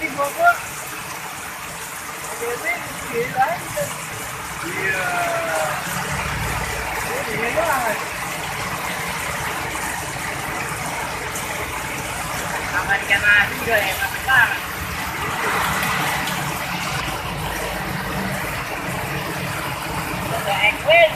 di Bogor. Jadi gila. Iya. Ini banget. Makan ikan asin juga enak banget. Ada ekwes,